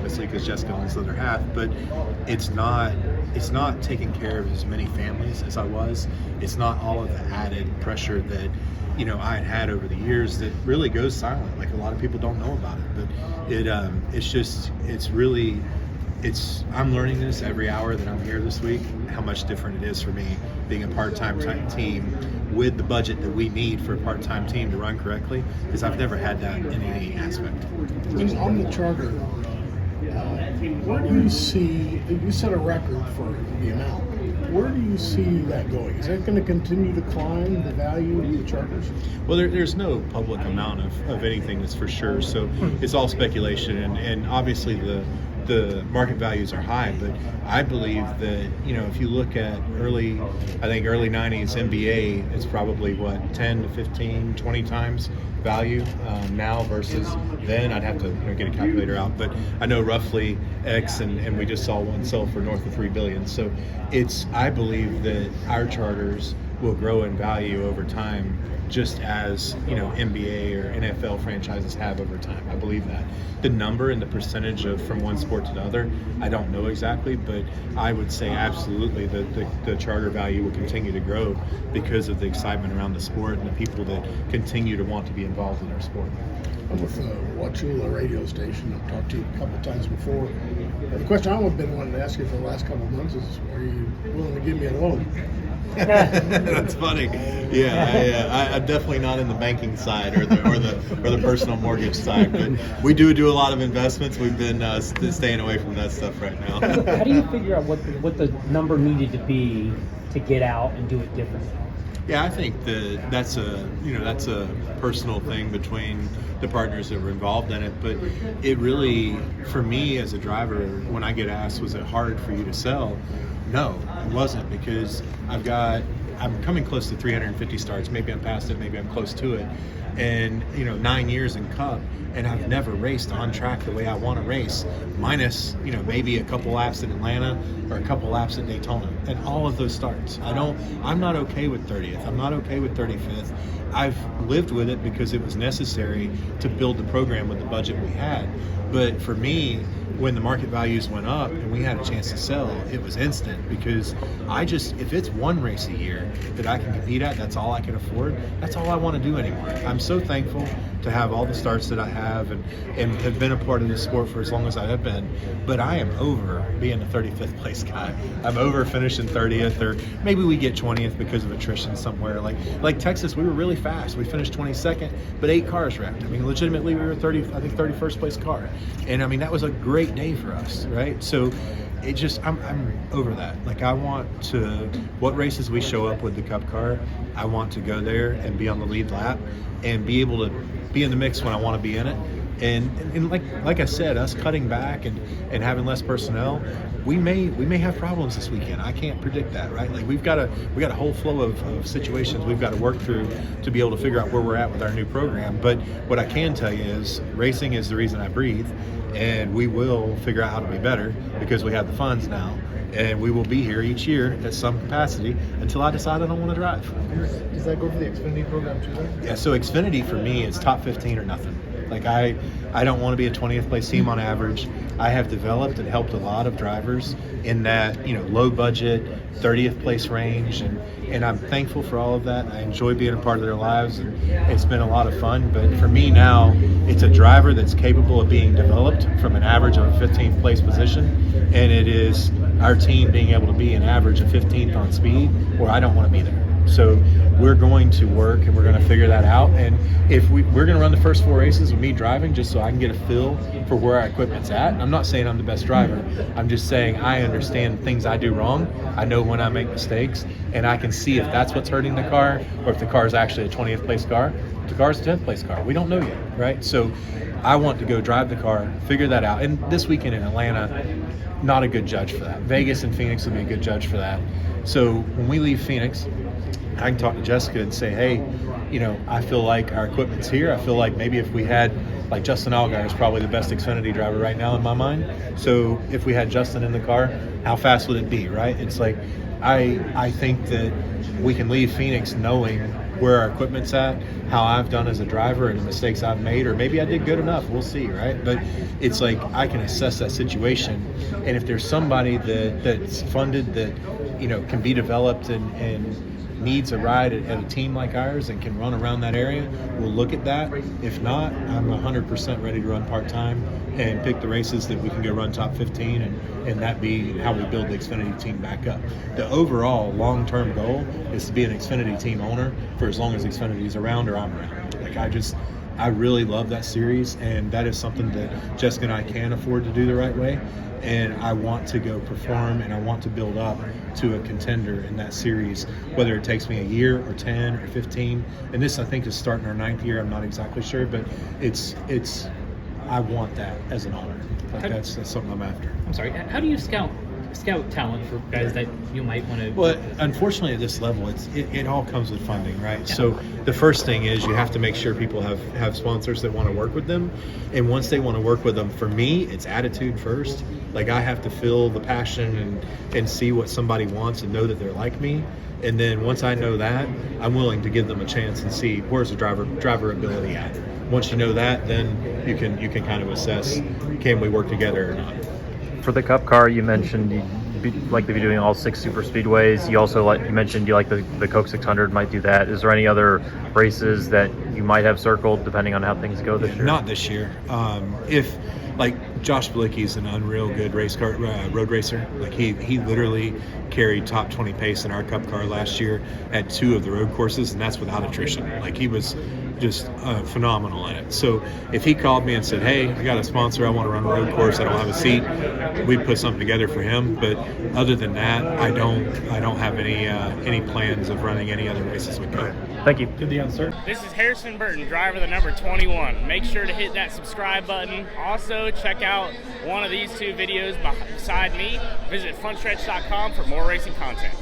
obviously, because Jessica owns the other half, but it's not taking care of as many families as I was. It's not all of the added pressure that I had over the years that really goes silent. Like, a lot of people don't know about it, but I'm learning this every hour that I'm here this week, how much different it is for me being a part-time team with the budget that we need for a part-time team to run correctly, because I've never had that in any aspect. And on the charter, where do you see, you set a record for the amount, where do you see that going? Is that going to continue to climb, the value of the charters? Well, there's no public amount of anything that's for sure, so it's all speculation, and obviously the market values are high, but I believe that, if you look at early 90s NBA, it's probably 10 to 15, 20 times value now versus then. I'd have to get a calculator out, but I know roughly X, and we just saw one sell for north of $3 billion. So I believe that our charters will grow in value over time, just as NBA or NFL franchises have over time. I believe that. The number and the percentage of from one sport to the other, I don't know exactly, but I would say absolutely the charter value will continue to grow because of the excitement around the sport and the people that continue to want to be involved in our sport. I'm with Wauchula radio station. I've talked to you a couple of times before. The question I've been wanting to ask you for the last couple of months is, are you willing to give me a loan? That's funny. Yeah, I'm definitely not in the banking side or the personal mortgage side, but we do a lot of investments. We've been staying away from that stuff right now. How do you figure out what the number needed to be to get out and do it differently? Yeah, I think that's a personal thing between the partners that were involved in it. But it really, for me as a driver, when I get asked, was it hard for you to sell? No, it wasn't, because I'm coming close to 350 starts. Maybe I'm past it, maybe I'm close to it. And 9 years in Cup, and I've never raced on track the way I want to race, minus maybe a couple laps at Atlanta or a couple laps at Daytona, and all of those starts. I'm not okay with 30th. I'm not okay with 35th. I've lived with it because it was necessary to build the program with the budget we had. But for me, when the market values went up and we had a chance to sell, it was instant, because if it's one race a year that I can compete at, that's all I can afford, that's all I want to do anymore. I'm so thankful to have all the starts that I have and have been a part of this sport for as long as I have been, but I am over being a 35th place guy. I'm over finishing 30th, or maybe we get 20th because of attrition somewhere. Like Texas, we were really fast. We finished 22nd, but 8 cars wrecked. I mean, legitimately, we were 31st place car. And I mean, that was a great day for us, right? So I'm over that. Like, I want to, what races we show up with the Cup car, I want to go there and be on the lead lap and be able to be in the mix when I want to be in it. And like I said, us cutting back and having less personnel, we may have problems this weekend. I can't predict that, right? Like, we got a whole flow of situations we've got to work through to be able to figure out where we're at with our new program. But what I can tell you is, racing is the reason I breathe, and we will figure out how to be better because we have the funds now. And we will be here each year at some capacity until I decide I don't want to drive. Does that go for the Xfinity program too, then? Yeah, so Xfinity for me is top 15 or nothing. Like, I don't want to be a 20th place team on average. I have developed and helped a lot of drivers in that, low budget, 30th place range, and I'm thankful for all of that. I enjoy being a part of their lives, and it's been a lot of fun. But for me now, it's a driver that's capable of being developed from an average of a 15th place position, and it is our team being able to be an average of 15th on speed, where I don't want to be there. So we're going to work, and we're going to figure that out. And if we're going to run the first 4 races with me driving, just so I can get a feel for where our equipment's at. And I'm not saying I'm the best driver. I'm just saying I understand things I do wrong. I know when I make mistakes, and I can see if that's what's hurting the car, or if the car is actually a 20th place car. If the car's a 10th place car, we don't know yet, right? So I want to go drive the car, figure that out. And this weekend in Atlanta, not a good judge for that. Vegas and Phoenix will be a good judge for that. So when we leave Phoenix, I can talk to Jessica and say, hey, I feel like our equipment's here. I feel like maybe if we had, like, Justin Allgaier is probably the best Xfinity driver right now in my mind. So if we had Justin in the car, how fast would it be, right? It's like, I think that we can leave Phoenix knowing where our equipment's at, how I've done as a driver, and the mistakes I've made, or maybe I did good enough. We'll see, right? But it's like I can assess that situation, and if there's somebody that's funded that can be developed and needs a ride at a team like ours and can run around that area, we'll look at that. If not, I'm 100% ready to run part-time and pick the races that we can go run top 15, and that be how we build the Xfinity team back up. The overall long-term goal is to be an Xfinity team owner for as long as Xfinity is around or I'm around. Like I really love that series, and that is something that Jessica and I can afford to do the right way. And I want to go perform, and I want to build up to a contender in that series, whether it takes me a year or 10 or 15. And this, I think, is starting our 9th year. I'm not exactly sure, but it's I want that as an honor. Like that's something I'm after. I'm sorry. How do you scout talent for guys that you might want to? Well, unfortunately, at this level, it all comes with funding, right? Yeah. So the first thing is you have to make sure people have sponsors that want to work with them, and once they want to work with them, for me, it's attitude first. Like I have to feel the passion and see what somebody wants and know that they're like me. And then once I know that, I'm willing to give them a chance and see where's the driver ability at. Once you know that, then you can kind of assess, can we work together or not. For the Cup car, you mentioned you'd like to be doing all 6 super speedways. You also you mentioned you like the Coke 600, might do that. Is there any other races that you might have circled depending on how things go this year? Not this year. If like Josh Bilicki's an unreal good race car road racer. Like he literally carried top 20 pace in our Cup car last year at 2 of the road courses, and that's without attrition. Like he was just phenomenal in it. So if he called me and said, hey, I got a sponsor, I want to run a road course, I don't have a seat, we'd put something together for him. But other than that, I don't have any plans of running any other races with Coke. Thank you. Good deal, sir. This is Harrison Burton, driver the number 21. Make sure to hit that subscribe button. Also, check out one of these 2 videos beside me. Visit frontstretch.com for more racing content.